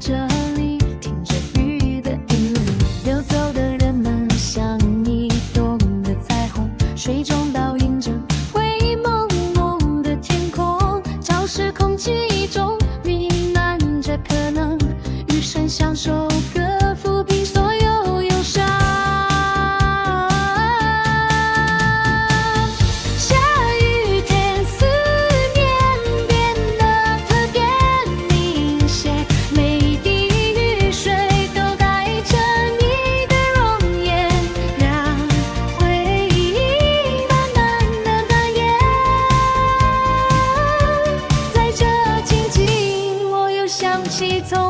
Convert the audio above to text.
这里，听着雨的音律，流走的人们像一朵的彩虹，水中倒映着灰蒙蒙的天空，潮湿空气中弥漫着可能，余生像首歌抚平所有忧伤。下雨天，思念变得特别明显，每一滴雨水都带着你的容颜，让回忆慢慢的蔓延。在这静静，我又想起从